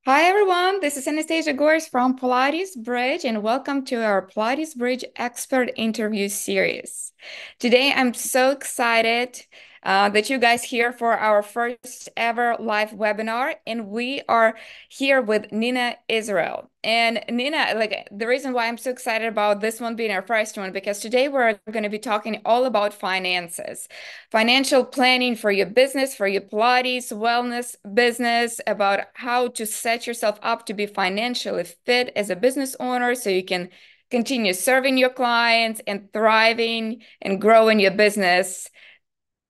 Hi everyone, this is Anastasia Gores from Pilates Bridge, and welcome to our Pilates Bridge expert interview series. Today, I'm so excited that you guys here for our first ever live webinar, and we are here with Nina Israel. And Nina, like the reason why I'm so excited about this one being our first one, because today we're going to be talking all about finances, financial planning for your business, for your Pilates wellness business, about how to set yourself up to be financially fit as a business owner so you can continue serving your clients and thriving and growing your business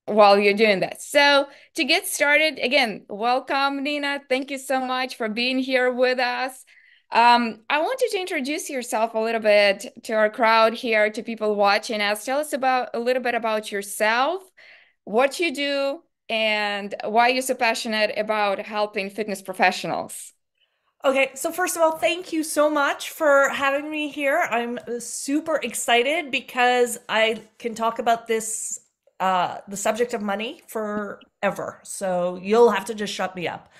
while you're doing that. So, to get started, again, welcome, Nina. Thank you so much for being here with us. I want you to introduce yourself a little bit to our crowd here, to people watching us. Tell us about a little bit about yourself, what you do, and why you're so passionate about helping fitness professionals. Okay, so first of all, thank you so much for having me here. I'm super excited because I can talk about this, the subject of money forever. So you'll have to just shut me up.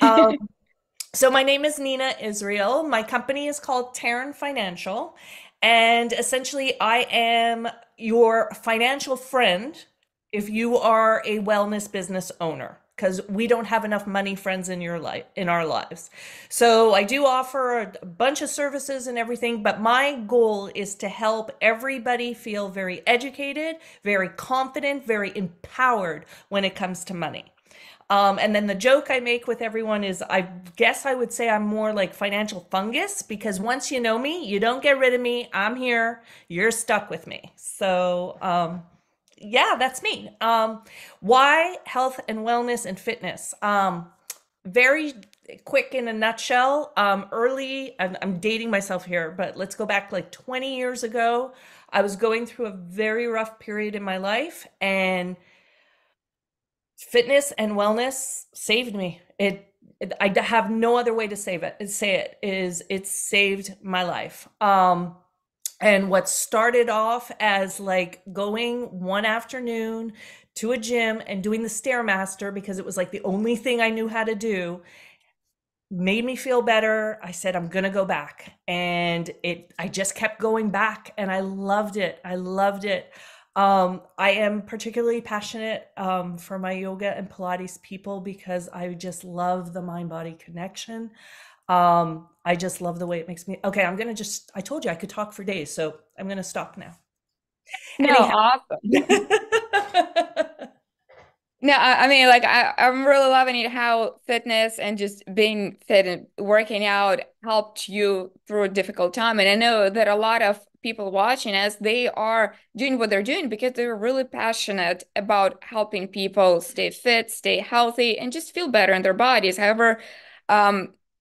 Um, so my name is Nina Israel. My company is called Taryn Financial, and essentially I am your financial friend if you are a wellness business owner, because we don't have enough money friends in your life in our lives. So I do offer a bunch of services and everything, but my goal is to help everybody feel very educated, very confident, very empowered when it comes to money. And then the joke I make with everyone is I guess I would say I'm more like financial fungus, because once you know me, you don't get rid of me. I'm here. You're stuck with me. So, yeah, that's me. Why health and wellness and fitness? Very quick in a nutshell. Early, I'm dating myself here, but let's go back like 20 years ago. I was going through a very rough period in my life, and fitness and wellness saved me. I have no other way to say it is it saved my life. And what started off as like going one afternoon to a gym and doing the Stairmaster because it was like the only thing I knew how to do made me feel better. I said, I'm gonna go back. And I just kept going back and I loved it. I loved it. I am particularly passionate for my yoga and Pilates people because I just love the mind body connection. I just love the way it makes me. Okay, I told you I could talk for days, so I'm gonna stop now. No, Anyhow. awesome. No, I mean, like I'm really loving it how fitness and just being fit and working out helped you through a difficult time. And I know that a lot of people watching us, they are doing what they're doing because they're really passionate about helping people stay fit, stay healthy, and just feel better in their bodies. However,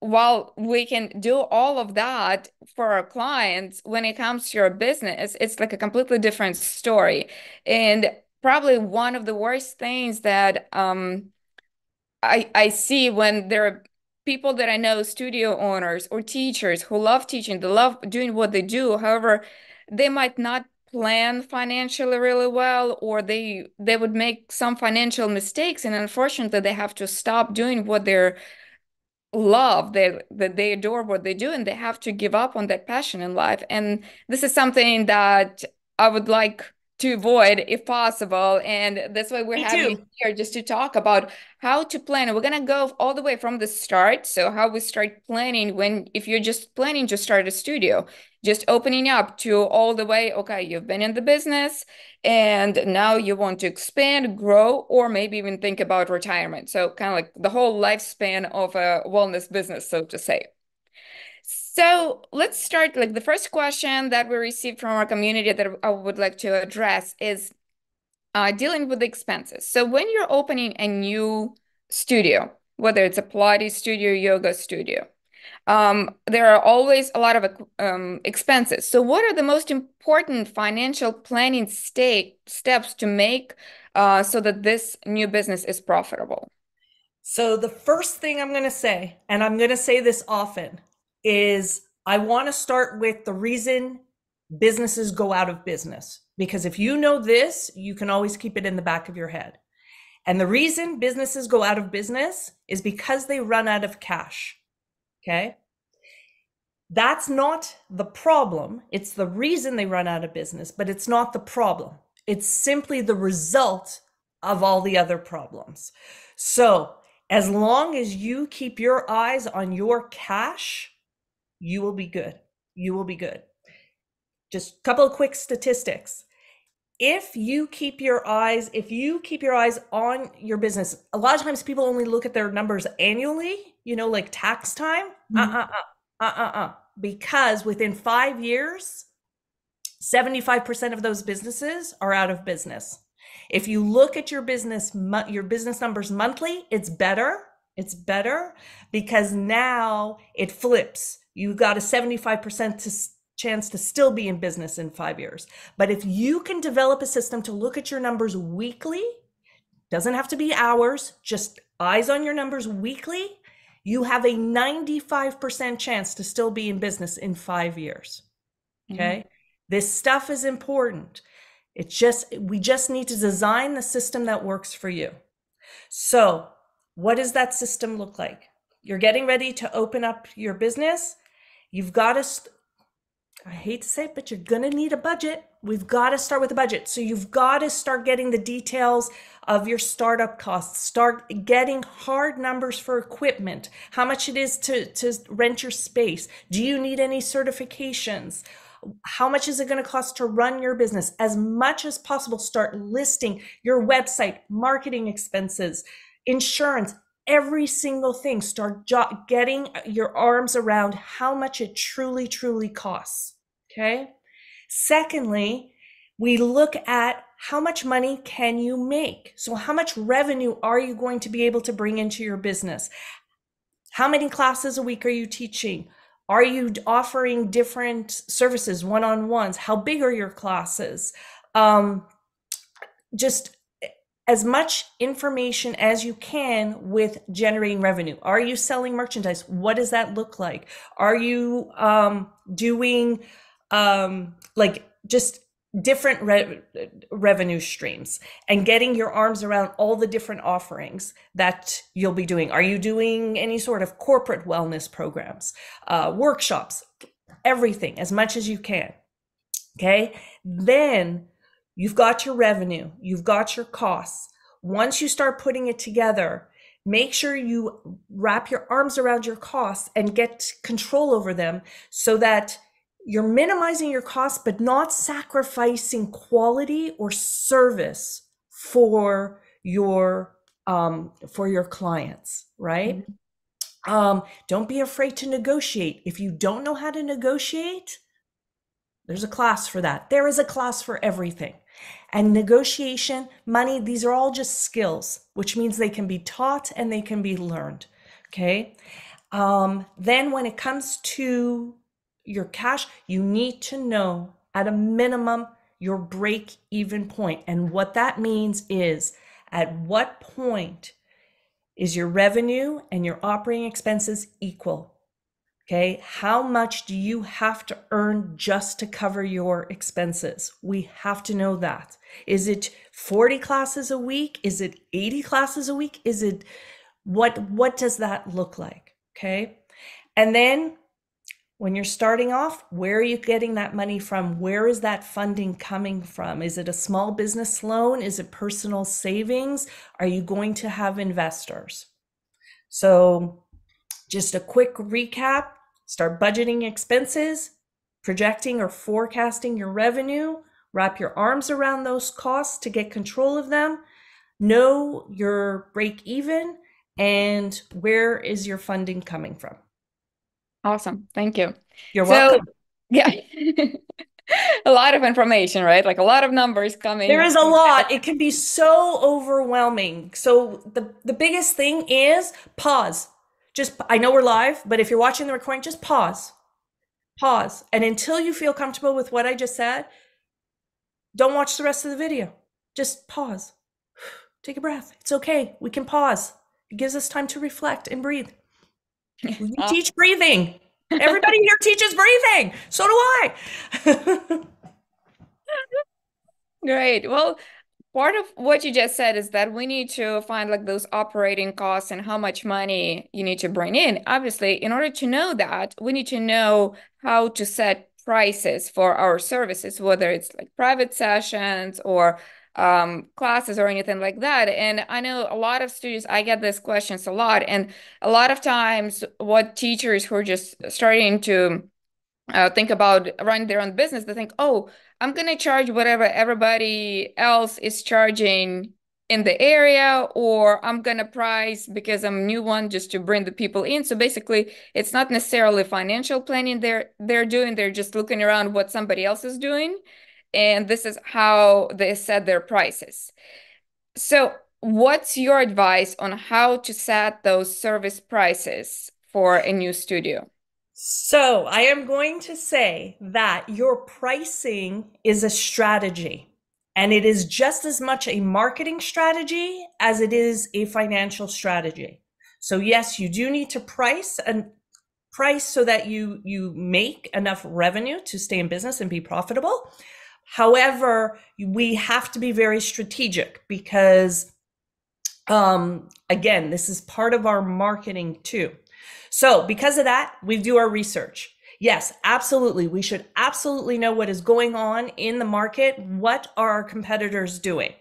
while we can do all of that for our clients, when it comes to your business, it's like a completely different story. And probably one of the worst things that I see when there are people that I know, studio owners or teachers who love teaching, they love doing what they do. However, they might not plan financially really well, or they would make some financial mistakes, and unfortunately, they have to stop doing what they're love that they adore what they do, and they have to give up on that passion in life. And this is something that I would like to avoid if possible, and that's why we're Me having you too. here, just to talk about how to plan. We're going to go all the way from the start, so how we start planning when, if you're just planning to start a studio, just opening up, to all the way, okay, you've been in the business and now you want to expand, grow, or maybe even think about retirement. So, kind of like the whole lifespan of a wellness business, so to say. So, let's start. Like the first question that we received from our community that I would like to address is dealing with the expenses. So, when you're opening a new studio, whether it's a Pilates studio, yoga studio, there are always a lot of expenses. So, what are the most important financial planning steps to make so that this new business is profitable? So the first thing I'm going to say, and I'm going to say this often, is I want to start with the reason businesses go out of business. Because if you know this, you can always keep it in the back of your head. And the reason businesses go out of business is because they run out of cash. Okay. That's not the problem. It's the reason they run out of business, but it's not the problem. It's simply the result of all the other problems. So, as long as you keep your eyes on your cash, you will be good. You will be good. Just a couple of quick statistics. If you keep your eyes on your business, a lot of times people only look at their numbers annually, like tax time. Mhm. Because within 5 years, 75% of those businesses are out of business. If you look at your business numbers monthly, it's better. It's better because now it flips. You got a 75% chance to still be in business in 5 years. But if you can develop a system to look at your numbers weekly, doesn't have to be hours, just eyes on your numbers weekly, you have a 95% chance to still be in business in 5 years. Mhm. Okay. This stuff is important. We just need to design the system that works for you. So, what does that system look like? You're getting ready to open up your business. You've got to I hate to say it, but you're going to need a budget. We've got to start with a budget. So you've got to start getting the details of your startup costs. Start getting hard numbers for equipment, how much it is to rent your space. Do you need any certifications? How much is it going to cost to run your business? As much as possible, start listing your website, marketing expenses, insurance, every single thing. Start getting your arms around how much it truly, truly costs. Okay. Secondly, we look at how much money can you make? So how much revenue are you going to be able to bring into your business? How many classes a week are you teaching? Are you offering different services, one-on-ones? How big are your classes? Just as much information as you can with generating revenue. Are you selling merchandise? What does that look like? Are you doing like just different revenue streams and getting your arms around all the different offerings that you'll be doing? Are you doing any sort of corporate wellness programs, workshops, everything as much as you can? Okay. Then you've got your revenue, you've got your costs. Once you start putting it together, make sure you wrap your arms around your costs and get control over them so that you're minimizing your costs, but not sacrificing quality or service for your clients, right? Mhm. Don't be afraid to negotiate. If you don't know how to negotiate, there's a class for that. There is a class for everything. And negotiation, money, these are all just skills, which means they can be taught and they can be learned. Okay. Then when it comes to your cash, you need to know at a minimum your break even point. And what that means is at what point is your revenue and your operating expenses equal? Okay, how much do you have to earn just to cover your expenses? We have to know that. Is it 40 classes a week? Is it 80 classes a week? Is it what does that look like? Okay? And then when you're starting off, where are you getting that money from? Where is that funding coming from? Is it a small business loan? Is it personal savings? Are you going to have investors? So just a quick recap, start budgeting expenses, projecting or forecasting your revenue, wrap your arms around those costs to get control of them, know your break even, and where is your funding coming from. Awesome. Thank you. You're So, welcome. yeah, a lot of information, right? Like a lot of numbers There coming. is a lot. It can be so overwhelming. So the biggest thing is pause. Just I know we're live, but if you're watching the recording, just pause. Pause. And until you feel comfortable with what I just said, don't watch the rest of the video. Just pause. Take a breath. It's okay. We can pause. It gives us time to reflect and breathe. We Uh, teach breathing. Everybody here teaches breathing. So do I. Great. Well, part of what you just said is that we need to find like those operating costs and how much money you need to bring in. Obviously, in order to know that, we need to know how to set prices for our services, whether it's like private sessions or classes or anything like that. And I know a lot of students, I get these questions a lot. And a lot of times, what teachers who are just starting to think about running their own business, they think, oh, I'm going to charge whatever everybody else is charging in the area, or I'm going to price because I'm a new one just to bring the people in. So basically, it's not necessarily financial planning they're doing. They're just looking around what somebody else is doing. And this is how they set their prices. So what's your advice on how to set those service prices for a new studio? So I am going to say that your pricing is a strategy, and it is just as much a marketing strategy as it is a financial strategy. So yes, you do need to price so that you make enough revenue to stay in business and be profitable. However, we have to be very strategic because again, this is part of our marketing too. So because of that, we do our research. Yes, absolutely. We should absolutely know what is going on in the market. What are our competitors doing?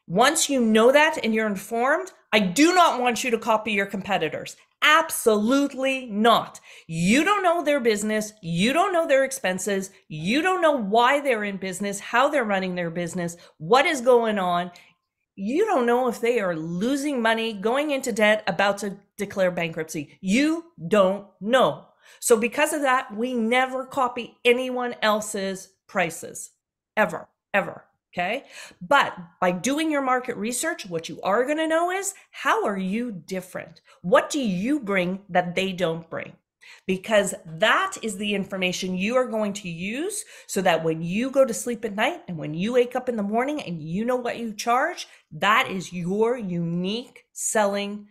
Once you know that and you're informed, I do not want you to copy your competitors. Absolutely not. You don't know their business. You don't know their expenses. You don't know why they're in business, how they're running their business, what is going on. You don't know if they are losing money, going into debt, about to declare bankruptcy. You don't know. So because of that, we never copy anyone else's prices, ever, ever. Okay. But by doing your market research, what you are going to know is, how are you different? What do you bring that they don't bring? Because that is the information you are going to use so that when you go to sleep at night and when you wake up in the morning and you know what you charge, that is your unique selling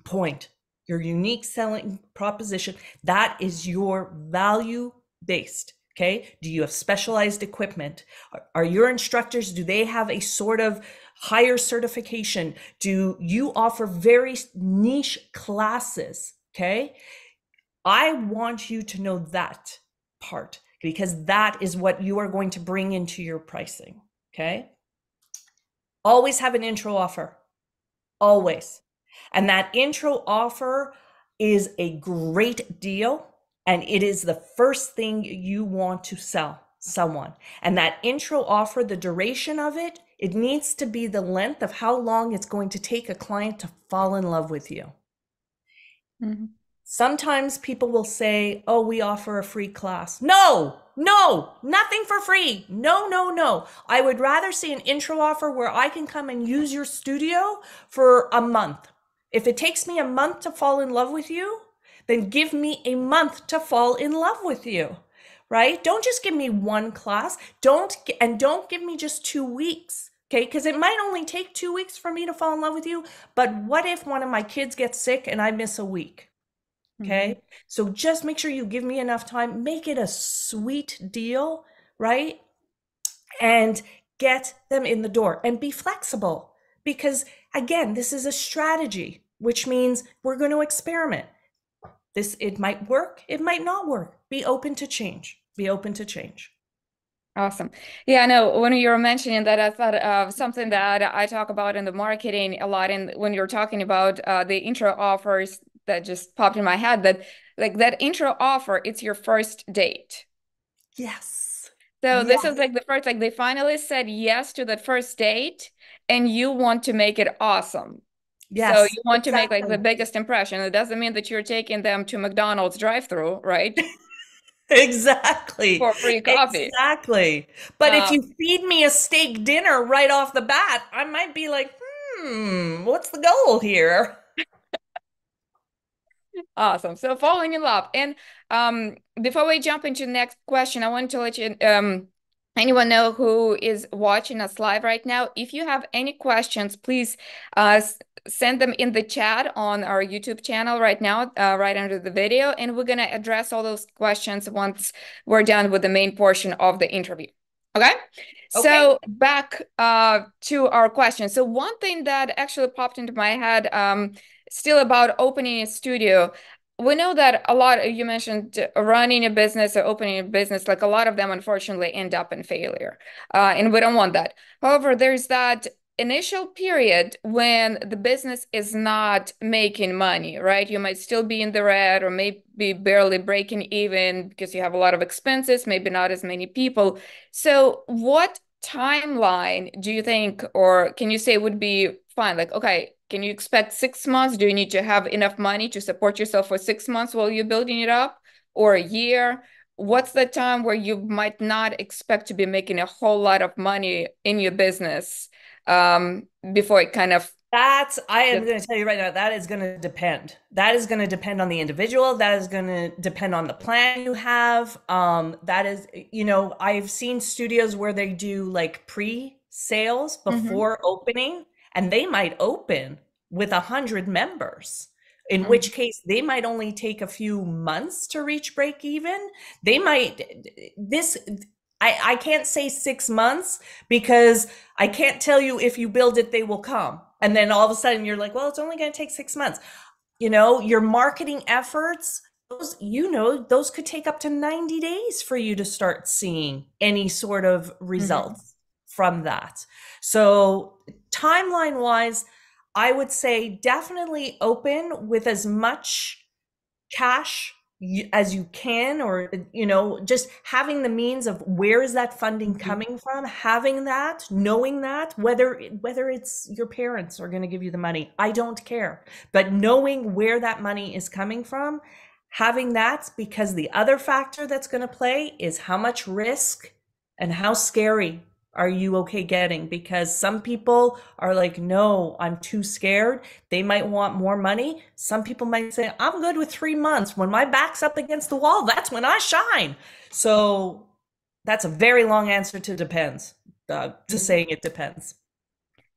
point, your unique selling proposition. That is your value based. Okay. Do you have specialized equipment? Are your instructors, do they have a sort of higher certification? Do you offer very niche classes? Okay. I want you to know that part because that is what you are going to bring into your pricing. Okay. Always have an intro offer. Always. And that intro offer is a great deal. And it is the first thing you want to sell someone. And that intro offer, the duration of it, it needs to be the length of how long it's going to take a client to fall in love with you. Mhm. Sometimes people will say, oh, we offer a free class. No, no, nothing for free. No, no, no. I would rather see an intro offer where I can come and use your studio for a month. If it takes me a month to fall in love with you, then give me a month to fall in love with you, right? Don't just give me one class. Don't give me just 2 weeks. Okay, because it might only take 2 weeks for me to fall in love with you. But what if one of my kids gets sick and I miss a week? Mhm. Okay. So just make sure you give me enough time, make it a sweet deal, right? And get them in the door and be flexible because again, this is a strategy, which means we're going to experiment. It might work, it might not work. Be open to change. Be open to change. Awesome. Yeah, no, when you were mentioning that, I thought of something that I talk about in the marketing a lot. And when you're talking about the intro offers, that just popped in my head that like that intro offer, it's your first date. Yes. So this is Yes. like the first, like they finally said yes to that first date, and you want to make it awesome. So Yes, you want to make like the exactly. biggest impression. It doesn't mean that you're taking them to McDonald's drive-through, right? Exactly. For free coffee. Exactly. But if Uh, you feed me a steak dinner right off the bat, I might be like, what's the goal here? Awesome. So falling in love. And before we jump into the next question, I want to let you anyone know who is watching us live right now. If you have any questions, please send them in the chat on our YouTube channel right now, right under the video, and we're gonna address all those questions once we're done with the main portion of the interview. Okay. Okay. So back to our question. So one thing that actually popped into my head, still about opening a studio. We know that a lot, you mentioned running a business or opening a business, like a lot of them unfortunately end up in failure. And we don't want that. However, there's that initial period when the business is not making money, right? You might still be in the red or maybe barely breaking even because you have a lot of expenses, maybe not as many people. So, what timeline do you think, or can you say would be fine? Like, okay, can you expect 6 months? Do you need to have enough money to support yourself for 6 months while you're building it up, or a year? What's the time where you might not expect to be making a whole lot of money in your business before it kind of I am gets. going to tell you right now, that is going to depend. That is going to depend on the individual. That is going to depend on the plan you have. That is, I've seen studios where they do like pre-sales Mhm, before opening, and they might open with 100 members, in mhm, which case they might only take a few months to reach break even. They might, this, I can't say 6 months because I can't tell you if you build it, they will come. And then all of a sudden you're like, well, it's only going to take 6 months. Your marketing efforts, those could take up to 90 days for you to start seeing any sort of mhm, results from that. So, timeline wise, I would say definitely open with as much cash as you can, or just having the means of where is that funding mhm, coming from, having that, knowing that, whether it's your parents are going to give you the money, I don't care, but knowing where that money is coming from, having that, because the other factor that's going to play is how much risk and how scary are you okay getting, because some people are like, no, I'm too scared. They might want more money. Some people might say, I'm good with 3 months. When my back's up against the wall, that's when I shine. So that's a very long answer to depends, to mhm. saying it depends.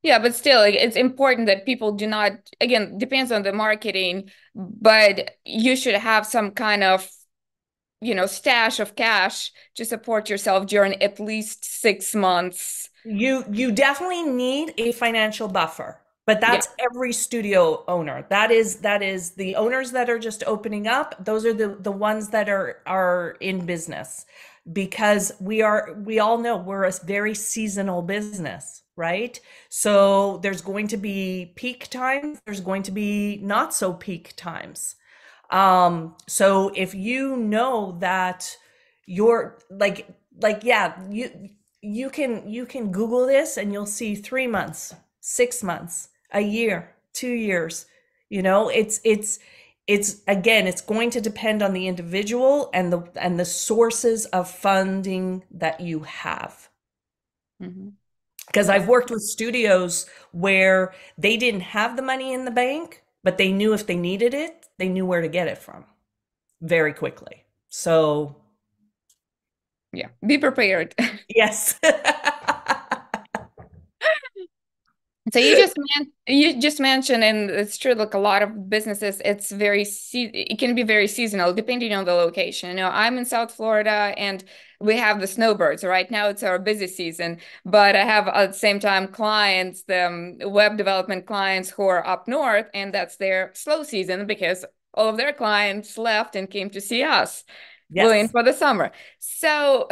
Yeah, but still, like, it's important that people do not, again, depends on the marketing, but you should have some kind of, stash of cash to support yourself during at least 6 months. You definitely need a financial buffer, but Yeah. that's every studio owner. That is the owners that are just opening up. Those are the ones that are in business, because we all know we're a very seasonal business, right? So there's going to be peak times, there's going to be not so peak times. So if you know that you're like yeah, you can Google this and you'll see 3 months, 6 months, a year, 2 years. It's again, it's going to depend on the individual and the sources of funding that you have. Mhm. Because Yeah. I've worked with studios where they didn't have the money in the bank, but they knew if they needed it, they knew where to get it from very quickly. So, Yeah. Be prepared. yes. So you just mentioned, and it's true, like a lot of businesses, it can be very seasonal depending on the location. I'm in South Florida and we have the snowbirds. Right now it's our busy season, but I have at the same time clients, the web development clients who are up north, and that's their slow season because all of their clients left and came to see us, flew in Yes. for the summer. So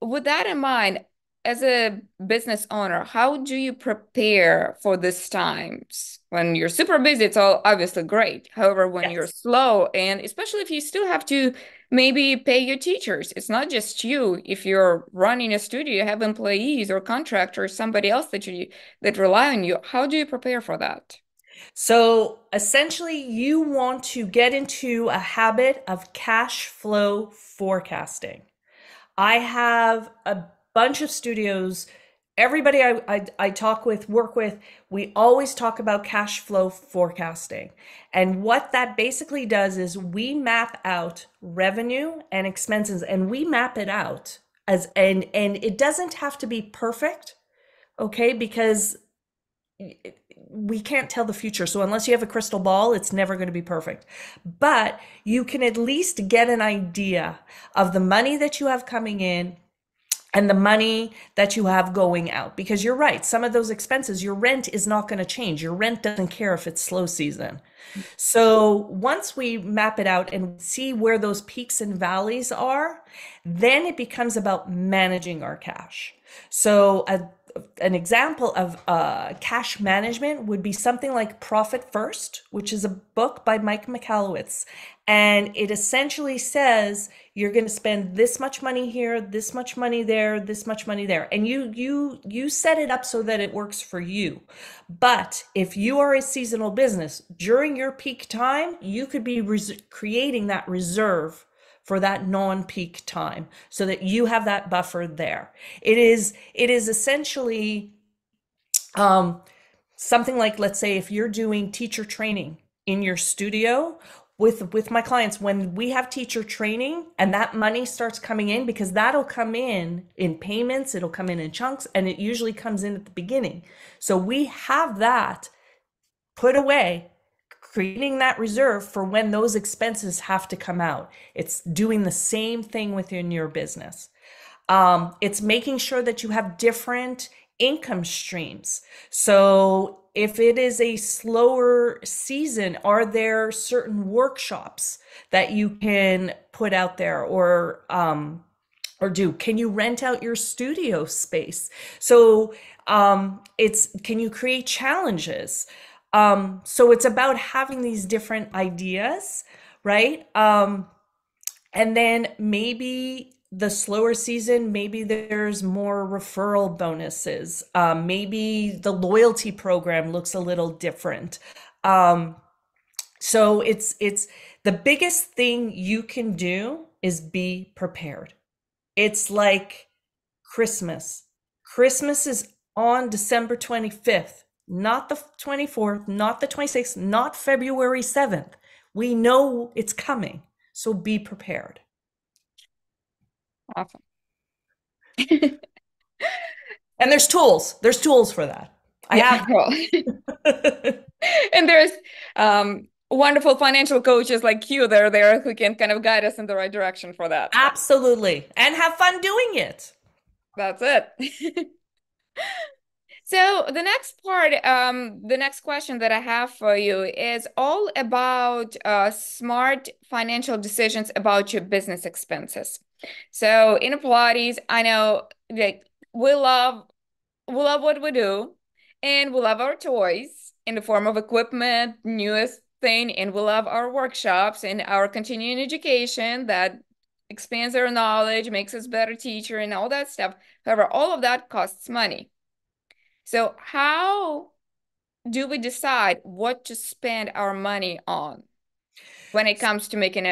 with that in mind, as a business owner, how do you prepare for these times? When you're super busy, it's all obviously great. However, when you're Yes. slow, and especially if you still have to maybe pay your teachers, it's not just you. If you're running a studio, you have employees or contractors, somebody else that rely on you. How do you prepare for that? So essentially, you want to get into a habit of cash flow forecasting. I have a bunch of studios. Everybody I talk with, work with, we always talk about cash flow forecasting. And what that basically does is we map out revenue and expenses, and we map it out and it doesn't have to be perfect, okay? Because we can't tell the future. So unless you have a crystal ball, it's never going to be perfect. But you can at least get an idea of the money that you have coming in, and the money that you have going out. Because you're right, some of those expenses, your rent is not going to change. Your rent doesn't care if it's slow season. So once we map it out and see where those peaks and valleys are, then it becomes about managing our cash. So an example of cash management would be something like Profit First, which is a book by Mike Michalowicz. And it essentially says you're going to spend this much money here, this much money there, this much money there. And you set it up so that it works for you. But if you are a seasonal business, during your peak time, you could be creating that reserve for that non-peak time so that you have that buffer there. It is essentially something like, let's say if you're doing teacher training in your studio with my clients, when we have teacher training and that money starts coming in, because that'll come in payments, it'll come in chunks, and it usually comes in at the beginning. So we have that put away, creating that reserve for when those expenses have to come out. It's doing the same thing within your business. It's making sure that you have different income streams. So if it is a slower season, are there certain workshops that you can put out there or do? Can you rent out your studio space? So can you create challenges? So it's about having these different ideas, right? And then maybe the slower season, maybe there's more referral bonuses. Maybe the loyalty program looks a little different. So it's the biggest thing you can do is be prepared. It's like Christmas. Christmas is on December 25th, not the 24th, not the 26th, not February 7th. We know it's coming, so be prepared. Awesome. And there's tools. There's tools for that. I Yeah, have well, and there's wonderful financial coaches like you that are there who can kind of guide us in the right direction for that. absolutely. And have fun doing it. That's it. So the next part, the next question that I have for you is all about smart financial decisions about your business expenses. So in Pilates, I know like we love we love what we do, and we love our toys in the form of equipment, newest thing, and we love our workshops and our continuing education that expands our knowledge, makes us better teacher, and all that stuff. However, all of that costs money. So how do we decide what to spend our money on when it comes to making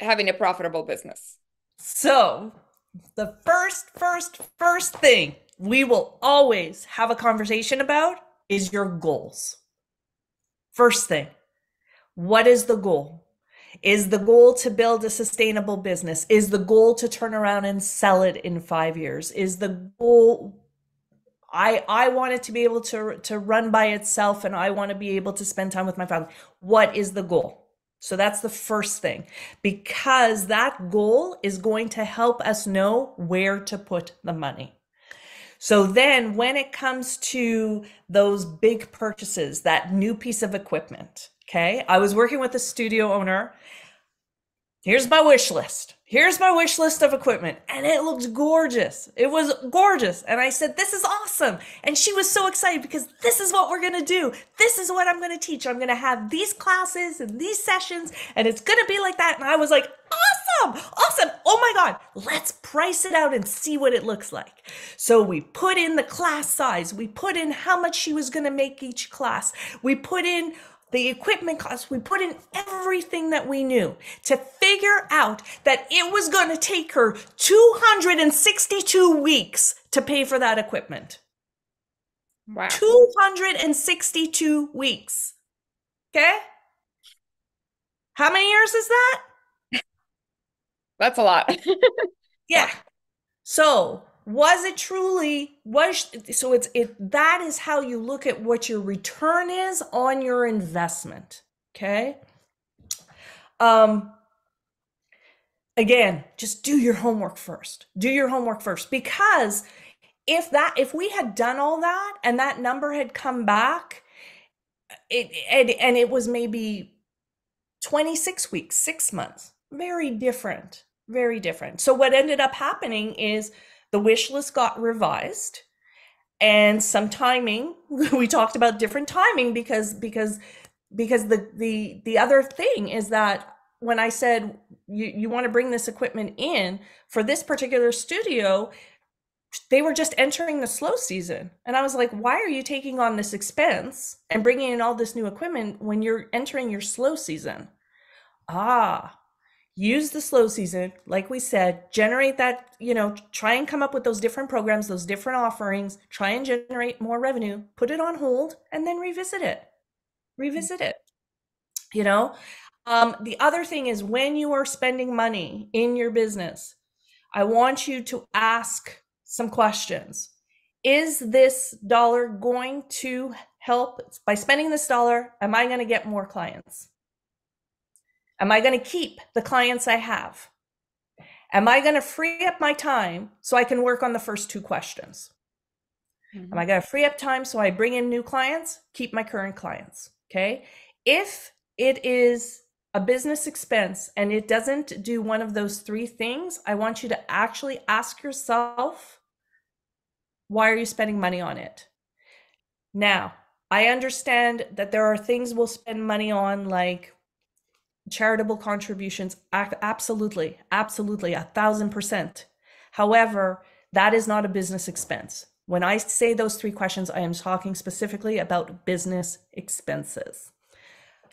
having a profitable business? So, the first thing we will always have a conversation about is your goals. First thing, what is the goal? Is the goal to build a sustainable business? Is the goal to turn around and sell it in 5 years? Is the goal I want it to be able to run by itself, and I want to be able to spend time with my family? What is the goal? So that's the first thing, because that goal is going to help us know where to put the money. So then when it comes to those big purchases, that new piece of equipment, okay? I was working with a studio owner. Here's my wish list. Here's my wish list of equipment. And it looked gorgeous. It was gorgeous. And I said, this is awesome. And she was so excited because this is what we're going to do. This is what I'm going to teach. I'm going to have these classes and these sessions, and it's going to be like that. And I was like, awesome, awesome. Oh my God, let's price it out and see what it looks like. So we put in the class size. We put in how much she was going to make each class. We put in the equipment costs. We put in everything that we knew to figure out that it was going to take her 262 weeks to pay for that equipment. Wow. 262 weeks. Okay? How many years is that? That's a lot. Yeah. So was it truly so that is how you look at what your return is on your investment. Okay. Again, just do your homework first. Do your homework first, because if we had done all that and that number had come back, and it was maybe 26 weeks, 6 months, very different, very different. So what ended up happening is the wish list got revised, and some timing. We talked about different timing because the other thing is that when I said you want to bring this equipment in for this particular studio, they were just entering the slow season. And I was like, why are you taking on this expense and bringing in all this new equipment when you're entering your slow season? Ah, use the slow season, like we said, generate that, try and come up with those different programs, those different offerings, try and generate more revenue, put it on hold, and then revisit it. Revisit it. You know, the other thing is when you are spending money in your business, I want you to ask some questions. Is this dollar going to help? By spending this dollar, am I going to get more clients? Am I going to keep the clients I have? Am I going to free up my time so I can work on the first two questions? Am I going to free up time so I bring in new clients, keep my current clients? Okay. If it is a business expense and it doesn't do one of those three things, I want you to actually ask yourself, why are you spending money on it? Now, I understand that there are things we'll spend money on, like charitable contributions. Absolutely, absolutely, 1,000%. However, that is not a business expense. When I say those three questions, I am talking specifically about business expenses.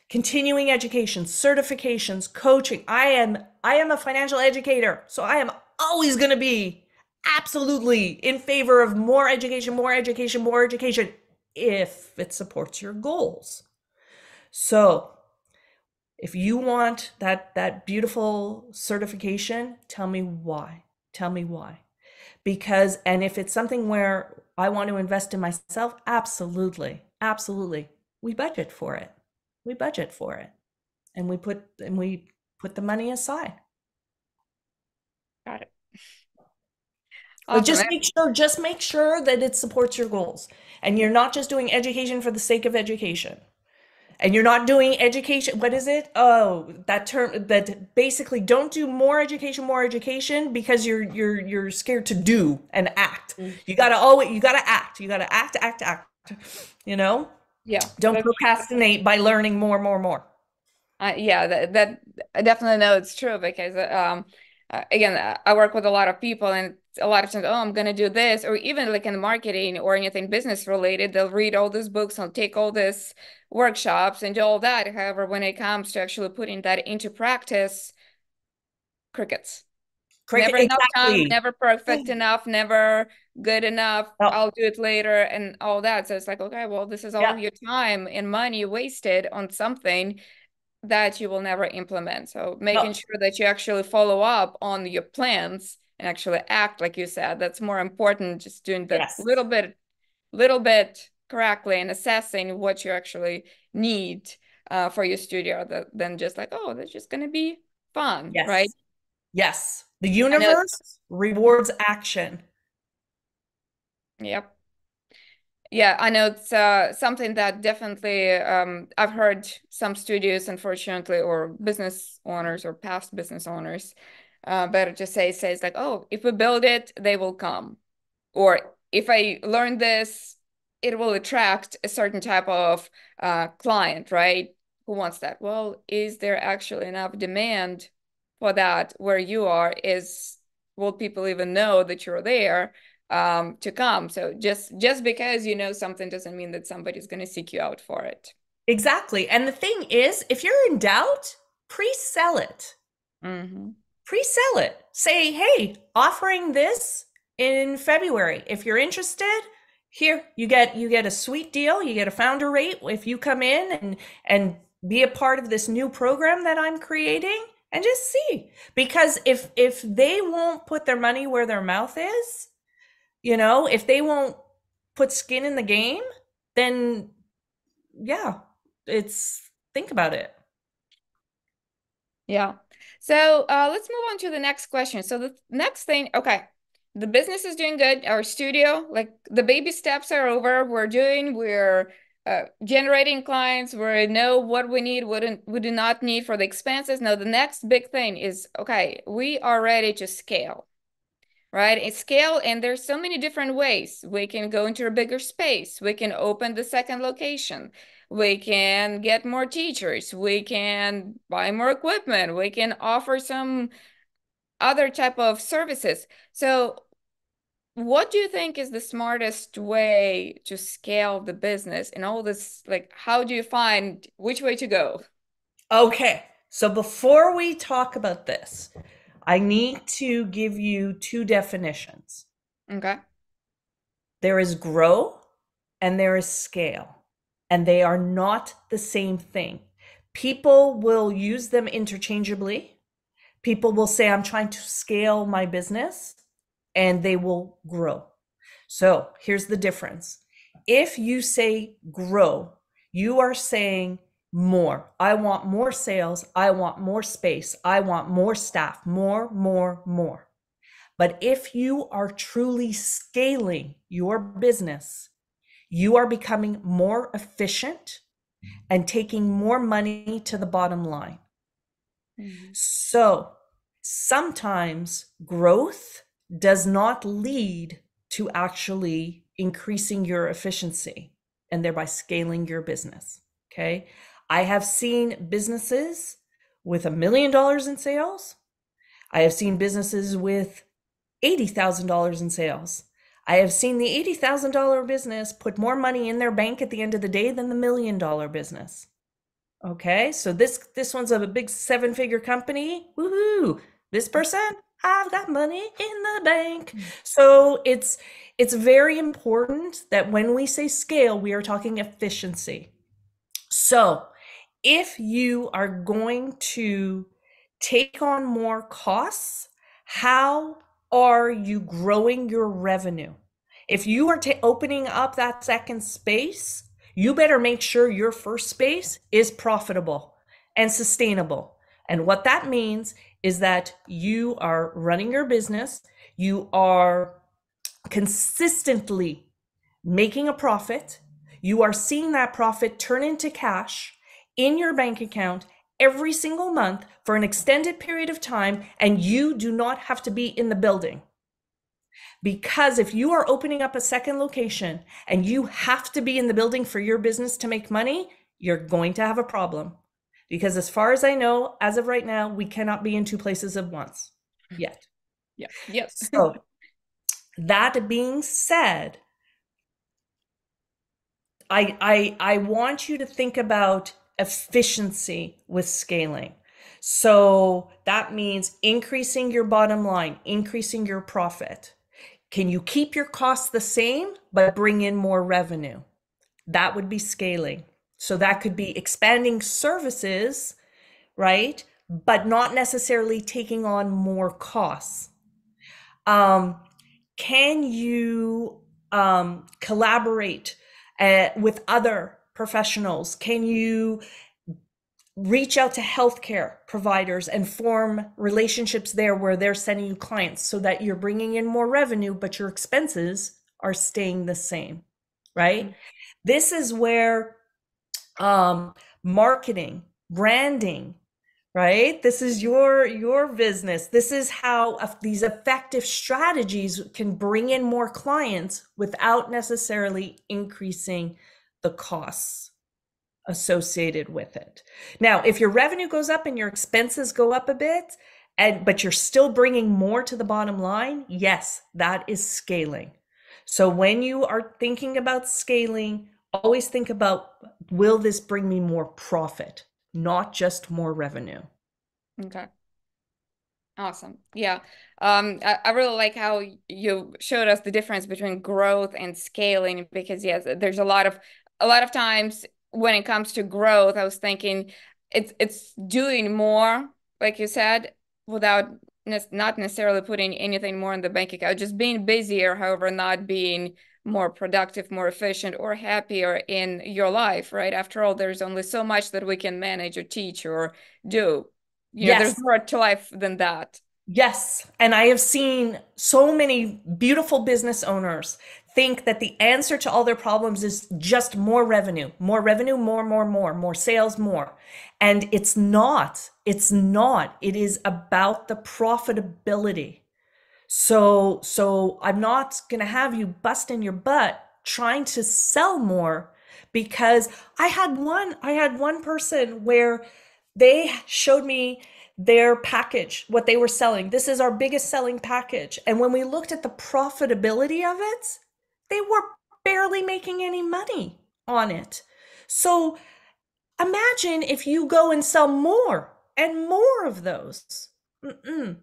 Continuing education, certifications, coaching. I am a financial educator, so I am always going to be absolutely in favor of more education, more education, more education, if it supports your goals. So if you want that beautiful certification, tell me why. Tell me why. Because, and if it's something where I want to invest in myself, absolutely, absolutely. We budget for it. We budget for it. And we put the money aside. Got it. But Awesome. just make sure that it supports your goals. And you're not just doing education for the sake of education. And you're not doing education. What is it? Oh, that term that basically don't do more education because you're scared to do and act. You gotta act. You gotta act. You know? Yeah, Don't that's procrastinate by learning more. yeah, that I definitely know it's true because again, I work with a lot of people and a lot of times, oh, I'm gonna do this, or even like in marketing or anything business related, they'll read all these books and take all these workshops and do all that. However, when it comes to actually putting that into practice, crickets. Correct. Never enough time, Exactly. never perfect enough, never good enough. Oh, I'll do it later and all that. So it's like, okay, well, this is all yeah. of your time and money wasted on something that you will never implement. So making No. sure that you actually follow up on your plans and actually act like you said, that's more important. Just doing that Yes. little bit correctly and assessing what you actually need for your studio than just like, oh, that's just gonna be fun, right? Yes. Yes. The I know. universe rewards action. Yep. Yeah, I know it's something that definitely I've heard some studios, unfortunately, or business owners or past business owners, better to say, says like, oh, if we build it, they will come. Or if I learn this, it will attract a certain type of client, right? Who wants that? Well, is there actually enough demand for that where you are? Will people even know that you're there to come? So just because you know something doesn't mean that somebody's going to seek you out for it. Exactly. And the thing is, if you're in doubt, pre-sell it. Hmm. Pre-sell it. Say, hey, offering this in February. If you're interested, here you get a sweet deal. You get a founder rate if you come in and be a part of this new program that I'm creating, and just see. Because if they won't put their money where their mouth is, if they won't put skin in the game, then yeah, it's think about it. Yeah. So let's move on to the next question. So the next thing, okay, the business is doing good. Our studio, like the baby steps are over. We're generating clients. We know what we need, what we do not need for the expenses. Now the next big thing is, okay, we are ready to scale, right? It's scale, and there's so many different ways. We can go into a bigger space. We can open the second location. We can get more teachers. We can buy more equipment. We can offer some other type of services. So, what do you think is the smartest way to scale the business and all this? Like, how do you find which way to go? Okay, so before we talk about this, I need to give you two definitions. Okay. There is grow and there is scale, and they are not the same thing. People will use them interchangeably. People will say, I'm trying to scale my business, and they will grow. So here's the difference. If you say grow, you are saying more. I want more sales. I want more space. I want more staff, more, more, more. But if you are truly scaling your business, you are becoming more efficient and taking more money to the bottom line. Mhm. So sometimes growth does not lead to actually increasing your efficiency and thereby scaling your business. Okay. I have seen businesses with $1 million in sales. I have seen businesses with $80,000 in sales. I have seen the $80,000 business put more money in their bank at the end of the day than the $1 million business. Okay, so this one's a big seven-figure company. Woohoo! This person, I've got money in the bank. So it's very important that when we say scale, we are talking efficiency. So if you are going to take on more costs, how are you growing your revenue? If you are opening up that second space, you better make sure your first space is profitable and sustainable. And what that means is that you are running your business, you are consistently making a profit, you are seeing that profit turn into cash in your bank account every single month for an extended period of time, and you do not have to be in the building. Because if you are opening up a second location and you have to be in the building for your business to make money, you're going to have a problem. Because as far as I know, as of right now, we cannot be in two places at once yet. Yeah. Yes. So, that being said, I want you to think about efficiency with scaling. So that means increasing your bottom line, increasing your profit. Can you keep your costs the same but bring in more revenue? That would be scaling. So that could be expanding services, right? But not necessarily taking on more costs. Um, can you collaborate with other professionals? Can you reach out to healthcare providers and form relationships there where they're sending you clients so that you're bringing in more revenue, but your expenses are staying the same, right? This is where marketing, branding, right? This is your business. This is how these effective strategies can bring in more clients without necessarily increasing the costs associated with it. Now, if your revenue goes up and your expenses go up a bit, but you're still bringing more to the bottom line, yes, that is scaling. So when you are thinking about scaling, always think about, will this bring me more profit, not just more revenue? Okay. Awesome. Yeah. I really like how you showed us the difference between growth and scaling because yes, there's a lot of times when it comes to growth, I was thinking it's doing more, like you said, without not necessarily putting anything more in the bank account, just being busier, however, not being more productive, more efficient, or happier in your life, right? After all, there's only so much that we can manage or teach or do. There's Yes. more to life than that. Yes. And I have seen so many beautiful business owners think that the answer to all their problems is just more revenue, more sales, more. And it's not. It's not. It is about the profitability. So I'm not going to have you busting your butt trying to sell more, because I had one person where they showed me their package, what they were selling. This is our biggest selling package. And when we looked at the profitability of it, they were barely making any money on it. So imagine if you go and sell more and more of those. Mm-mm.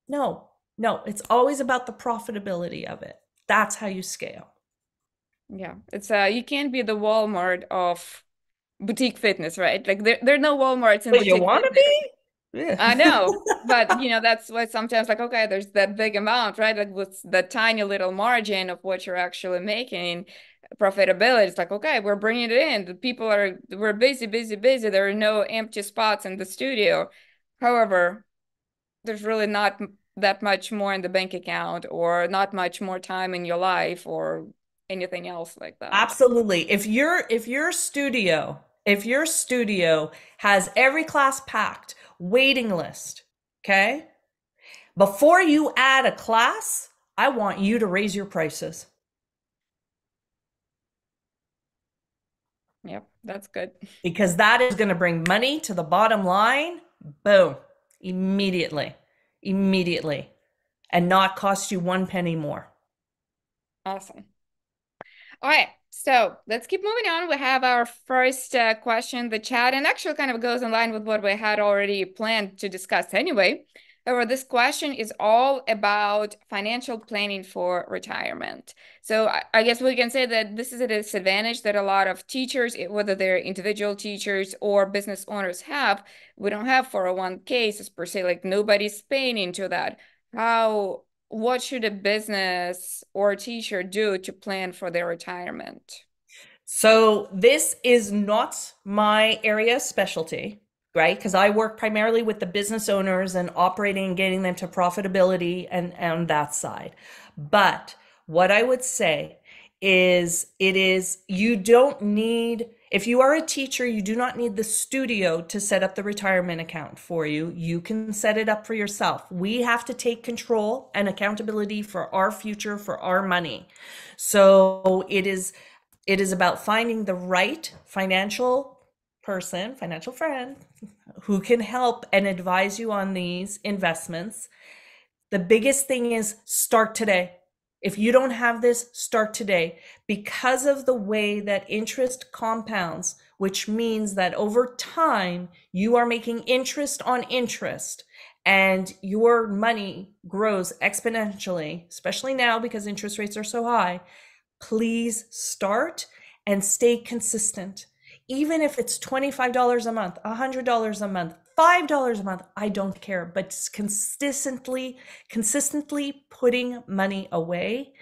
No, no, it's always about the profitability of it. That's how you scale. Yeah, it's you can't be the Walmart of boutique fitness, right? Like there are no Walmarts in But you boutique want to fitness. be? Yeah. I know, but that's why sometimes like, okay, there's that big amount, right? Like with the tiny little margin of what you're actually making, profitability. It's like, okay, we're bringing it in. We're busy, busy, busy. There are no empty spots in the studio. However, there's really not that much more in the bank account or not much more time in your life or anything else like that. Absolutely. If your studio has every class packed, waiting list, okay? Before you add a class, I want you to raise your prices, Yep, that's good. because that is going to bring money to the bottom line. Boom. Immediately. Immediately. And not cost you one penny more. Awesome. All right, so let's keep moving on. We have our first question in the chat, and actually kind of goes in line with what we had already planned to discuss anyway. However, this question is all about financial planning for retirement. So I guess we can say that this is a disadvantage that a lot of teachers, whether they're individual teachers or business owners have. We don't have 401ks per se, like nobody's paying into that. What should a business or a teacher do to plan for their retirement? So this is not my area of specialty, right? Because I work primarily with the business owners and operating and getting them to profitability and that side. But what I would say is you don't need, if you are a teacher, you do not need the studio to set up the retirement account for you. You can set it up for yourself. We have to take control and accountability for our future, for our money. So it is about finding the right financial person, financial friend, who can help and advise you on these investments. The biggest thing is start today. If you don't have this, start today. Because of the way that interest compounds, which means that over time, you are making interest on interest and your money grows exponentially, especially now because interest rates are so high. Please start and stay consistent. Even if it's $25 a month, $100 a month, $5 a month, I don't care, but consistently putting money away.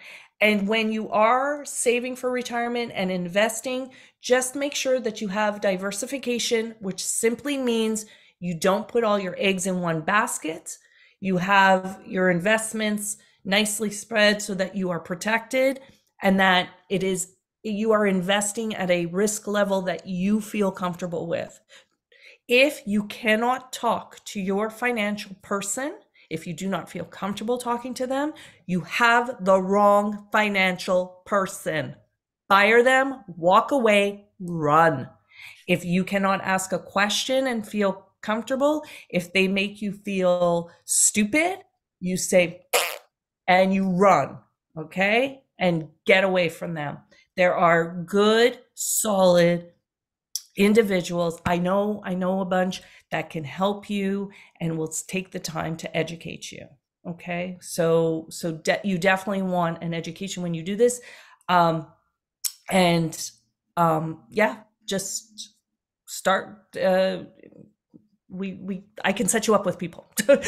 And when you are saving for retirement and investing, just make sure that you have diversification, which simply means you don't put all your eggs in one basket. You have your investments nicely spread so that you are protected, and that you are investing at a risk level that you feel comfortable with. If you cannot talk to your financial person, if you do not feel comfortable talking to them, you have the wrong financial person. Fire them, walk away, run. If you cannot ask a question and feel comfortable, if they make you feel stupid, you say, and you run, okay? And get away from them. There are good, solid individuals. I know a bunch that can help you and will take the time to educate you. Okay, so you definitely want an education when you do this, and yeah, just start. I can set you up with people, because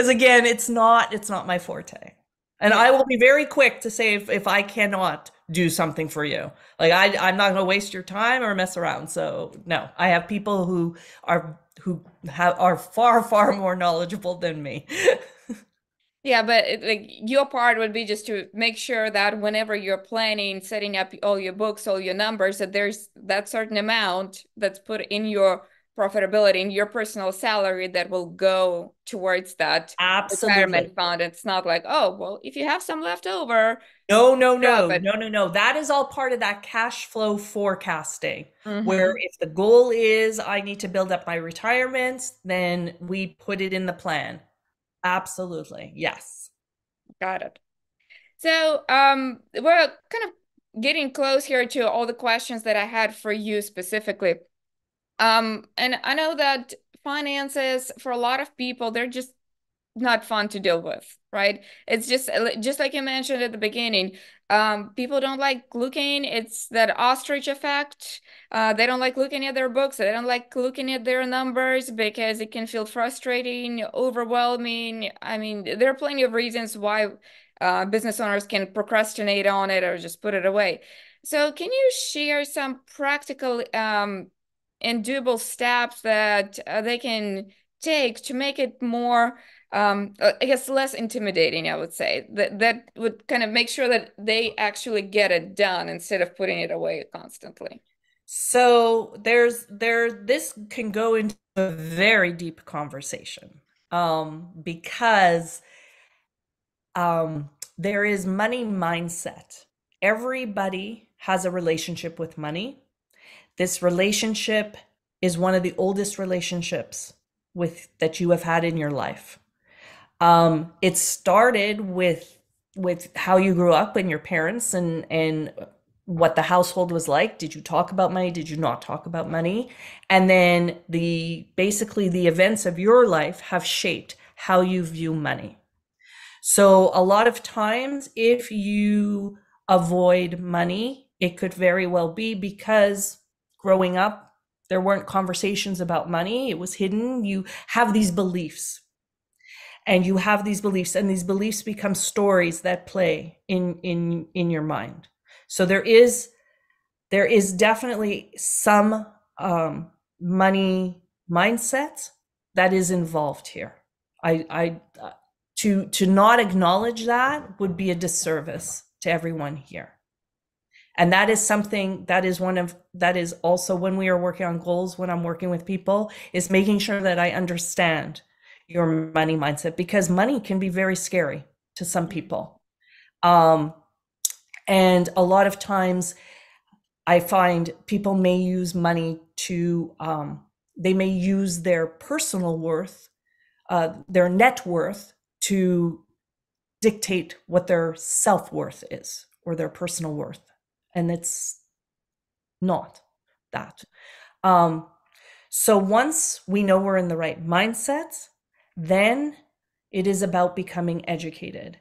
again, it's not my forte, and Yeah. I will be very quick to say if I cannot do something for you. Like I'm not going to waste your time or mess around. So no, I have people who are far more knowledgeable than me. Yeah, but like your part would be just to make sure that whenever you're planning, setting up all your books, all your numbers, that there's that certain amount that's put in your profitability, in your personal salary that will go towards that retirement Absolutely. fund. It's not like, oh, well, if you have some left over, No, no, drop no, it. no, no, no. That is all part of that cash flow forecasting, where Mm-hmm. if the goal is I need to build up my retirement, then we put it in the plan. Absolutely. Yes. Got it. So, we're kind of getting close here to all the questions that I had for you specifically. And I know that finances for a lot of people, they're just not fun to deal with, right? It's just like you mentioned at the beginning. People don't like looking. It's that ostrich effect. They don't like looking at their books. They don't like looking at their numbers because it can feel frustrating, overwhelming. I mean, there are plenty of reasons why business owners can procrastinate on it or just put it away. So, can you share some practical and doable steps that they can take to make it more I guess less intimidating, I would say. That would kind of make sure that they actually get it done instead of putting it away constantly. So this can go into a very deep conversation. Because there is money mindset. Everybody has a relationship with money. This relationship is one of the oldest relationships with that you have had in your life. It started with how you grew up and your parents and what the household was like. Did you talk about money? Did you not talk about money? And then basically the events of your life have shaped how you view money. So a lot of times, if you avoid money, it could very well be because growing up, there weren't conversations about money. It was hidden. You have these beliefs and you have these beliefs, and these beliefs become stories that play in your mind. So there is definitely some money mindset that is involved here. I to not acknowledge that would be a disservice to everyone here. And that is something that is also when we are working on goals, when I'm working with people, is making sure that I understand your money mindset, because money can be very scary to some people. Um, and a lot of times I find people may use money to, they may use their personal worth, their net worth, to dictate what their self worth is or their personal worth. And it's not that. Um, so once we know we're in the right mindset, then it is about becoming educated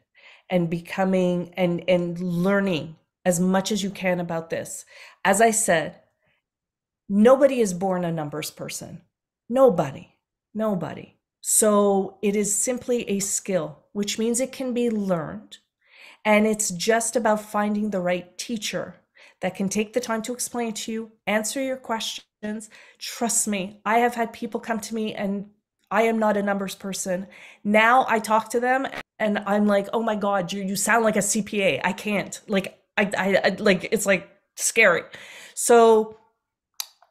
and becoming and learning as much as you can about this. As I said, nobody is born a numbers person. Nobody. Nobody. So it is simply a skill, which means it can be learned. And it's just about finding the right teacher that can take the time to explain it to you, answer your questions. Trust me, I have had people come to me and I am not a numbers person. Now I talk to them and I'm like, oh my God, you sound like a CPA. I can't. Like, I like, it's like scary. So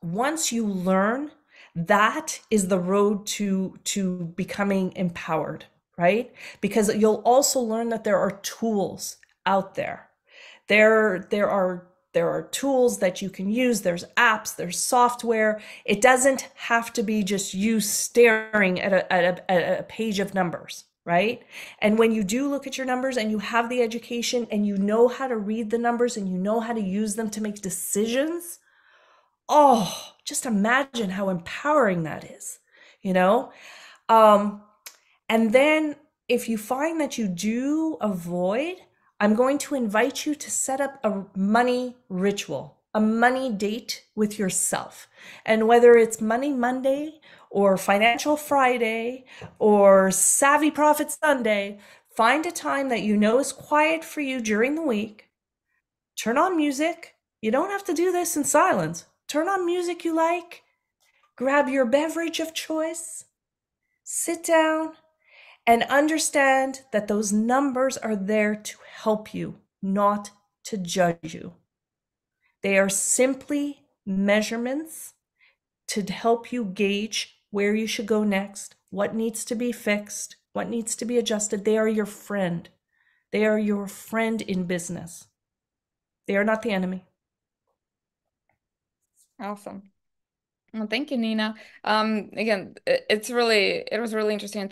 once you learn, that is the road to becoming empowered, right? Because you'll also learn that there are tools out there. There are tools that you can use. There's apps, there's software. It doesn't have to be just you staring at a page of numbers, right? And when you do look at your numbers and you have the education and you know how to read the numbers and you know how to use them to make decisions, oh, just imagine how empowering that is, you know? Um, and then if you find that you do avoid, I'm going to invite you to set up a money ritual, a money date with yourself. And whether it's Money Monday or Financial Friday or Savvy Profit Sunday, find a time that you know is quiet for you during the week turn on music. You don't have to do this in silence. Turn on music you like, grab your beverage of choice, sit down, and understand that those numbers are there to help you, not to judge you. They are simply measurements to help you gauge where you should go next, what needs to be fixed, what needs to be adjusted. They are your friend. They are your friend in business. They are not the enemy. Awesome. Well, thank you, Nina. Again, it was really interesting.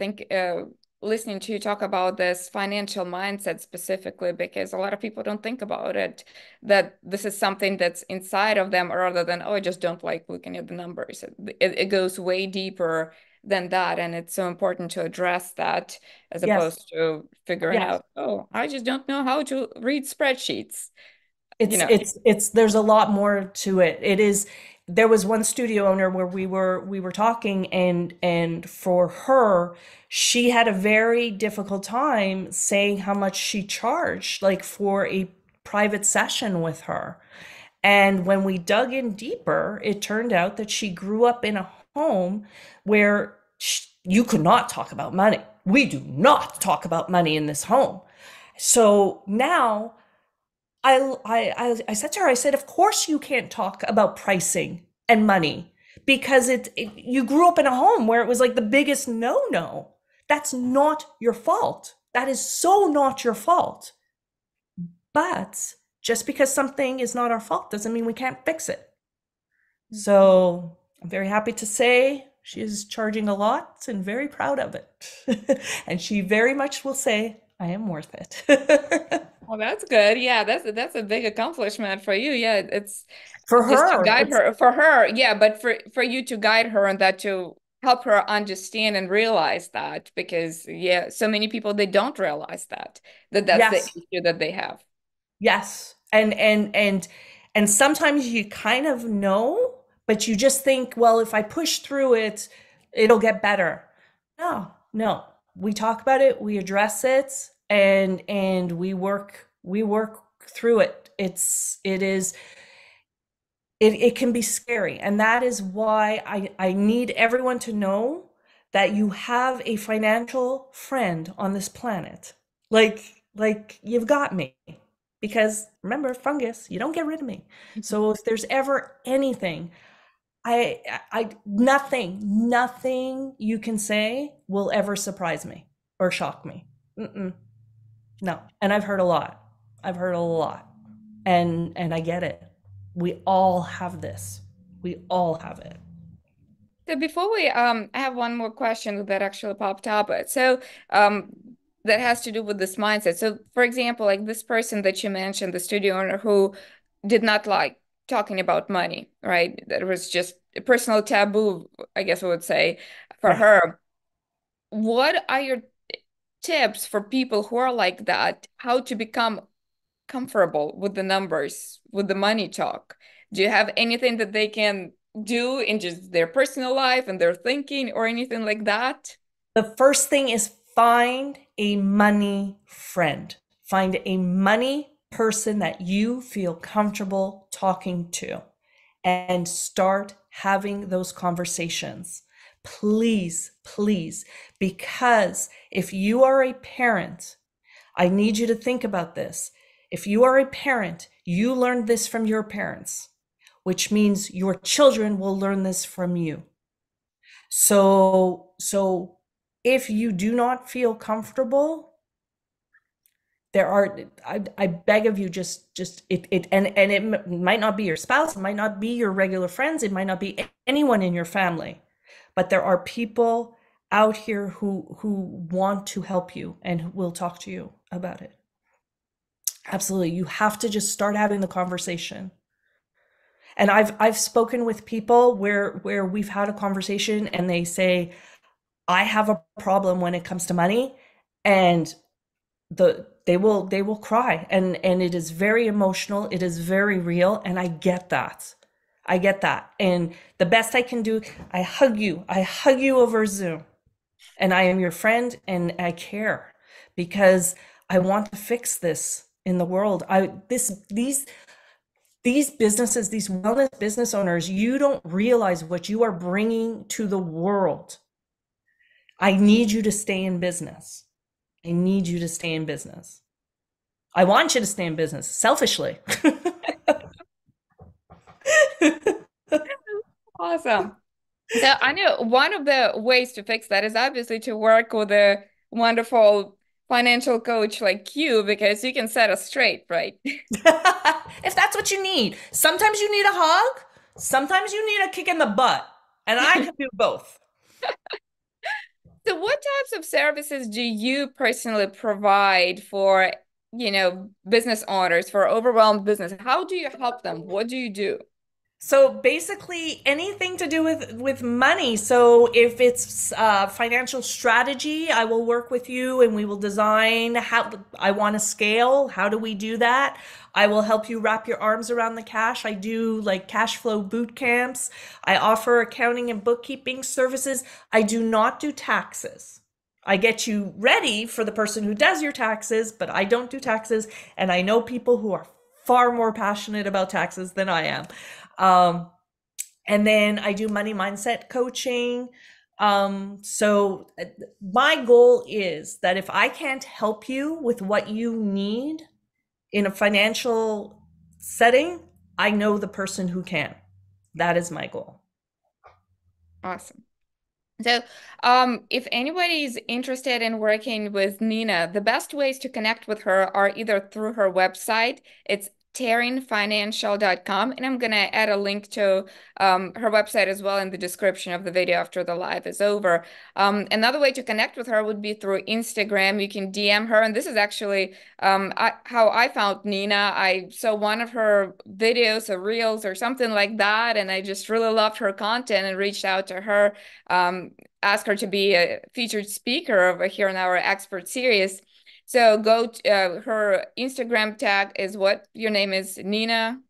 Listening to you talk about this financial mindset specifically, because a lot of people don't think about it, that this is something that's inside of them rather than, oh, I just don't like looking at the numbers. It goes way deeper than that. And it's so important to address that as Yes. opposed to figuring Yes. out, oh, I just don't know how to read spreadsheets, you know. There's a lot more to it. It is, there was one studio owner where we were talking, and for her, she had a very difficult time saying how much she charged, like for a private session with her. And when we dug in deeper, it turned out that she grew up in a home where you could not talk about money. We do not talk about money in this home. So now I said to her, I said, of course you can't talk about pricing and money because you grew up in a home where it was like the biggest no-no. That's not your fault. That is so not your fault. But just because something is not our fault doesn't mean we can't fix it. So I'm very happy to say she is charging a lot and very proud of it. And she very much will say, I am worth it. Well, that's good. Yeah, that's a big accomplishment for you. Yeah, it's For just to her, guide it's her for her. Yeah, but for you to guide her and that to help her understand and realize that because yeah, so many people they don't realize that that's the yes. issue that they have. Yes. And sometimes you kind of know, but you just think, well, if I push through it, it'll get better. No, no. We talk about it, we address it, and we work through it. It can be scary. And that is why I need everyone to know that you have a financial friend on this planet. Like you've got me. Because remember, fungus, you don't get rid of me. So if there's ever anything, nothing you can say will ever surprise me or shock me. Mm-mm, no. And I've heard a lot. I've heard a lot. And I get it. We all have this. We all have it. So before we I have one more question that actually popped up. So um that has to do with this mindset. So for example, like this person that you mentioned, the studio owner who did not like talking about money, right? That was just a personal taboo, I guess I would say, for Yeah. her. What are your tips for people who are like that? How to become comfortable with the numbers, with the money talk? Do you have anything that they can do in just their personal life and their thinking or anything like that? The first thing is find a money friend. Find a money person that you feel comfortable talking to and start having those conversations. Please, please, because if you are a parent, I need you to think about this. If you are a parent, you learned this from your parents, which means your children will learn this from you. So if you do not feel comfortable, there are I beg of you, just it and it might not be your spouse, it might not be your regular friends, it might not be anyone in your family, but there are people out here who want to help you and who will talk to you about it. Absolutely. You have to just start having the conversation. And I've spoken with people where we've had a conversation and they say, I have a problem when it comes to money, and they will cry, and it is very emotional, it is very real, and I get that. I get that. And the best I can do, I hug you over Zoom, and I am your friend and I care because I want to fix this in the world. These businesses, these wellness business owners, you don't realize what you are bringing to the world. I need you to stay in business. I need you to stay in business. I want you to stay in business selfishly. Awesome. So I know one of the ways to fix that is obviously to work with a wonderful financial coach like you because you can set us straight, right? If that's what you need. Sometimes you need a hug, sometimes you need a kick in the butt, and I can do both. So what types of services do you personally provide for, business owners, for overwhelmed business? How do you help them? What do you do? So basically, anything to do with money. So if it's financial strategy, I will work with you, and we will design how I want to scale. How do we do that? I will help you wrap your arms around the cash. I do like cash flow boot camps. I offer accounting and bookkeeping services. I do not do taxes. I get you ready for the person who does your taxes, but I don't do taxes. And I know people who are far more passionate about taxes than I am. Um, and then I do money mindset coaching. So my goal is that if I can't help you with what you need in a financial setting, I know the person who can. That is my goal. Awesome. So, if anybody is interested in working with Nina, the best ways to connect with her are either through her website, it's terranfinancial.com, and I'm gonna add a link to her website as well in the description of the video after the live is over. Another way to connect with her would be through Instagram. You can DM her, and this is actually how I found Nina. I saw one of her videos or reels or something like that, and I just really loved her content and reached out to her, asked her to be a featured speaker over here in our expert series. So go to her Instagram tag is what? Your name is Nina.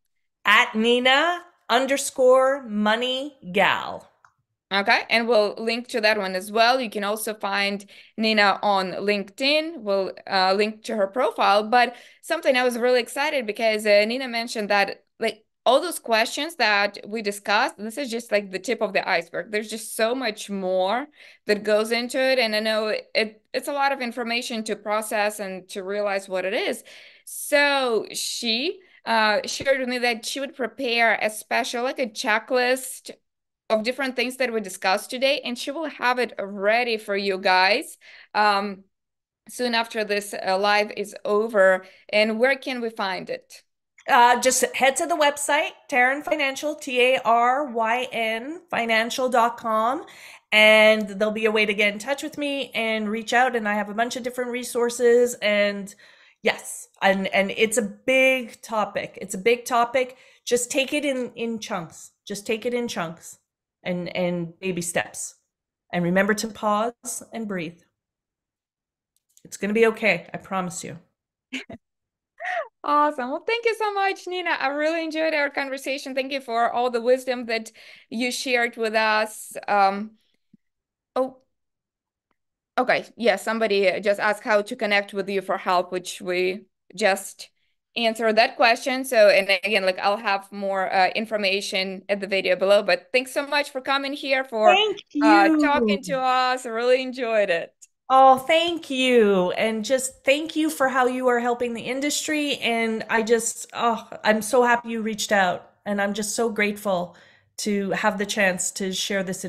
At Nina underscore money gal. Okay, and we'll link to that one as well. You can also find Nina on LinkedIn. We'll link to her profile. But something I was really excited because Nina mentioned that like all those questions that we discussed, this is just like the tip of the iceberg. There's just so much more that goes into it, and I know it's a lot of information to process and to realize what it is. So she shared with me that she would prepare a special, like a checklist of different things that we discussed today, and she will have it ready for you guys soon after this live is over. And where can we find it? Just head to the website, Taryn Financial, TARYN financial.com, and there'll be a way to get in touch with me and reach out. And I have a bunch of different resources. And yes, and it's a big topic. It's a big topic. Just take it in chunks. Just take it in chunks and baby steps. And remember to pause and breathe. It's going to be okay. I promise you. Awesome. Well, thank you so much, Nina. I really enjoyed our conversation. Thank you for all the wisdom that you shared with us. Oh, okay. Yeah, somebody just asked how to connect with you for help, which we just answered that question. So, and again, like I'll have more information at the video below. But thanks so much for coming here, for Thank you. talking to us. I really enjoyed it. Oh, thank you. And just thank you for how you are helping the industry. And I'm so happy you reached out. And I'm just so grateful to have the chance to share this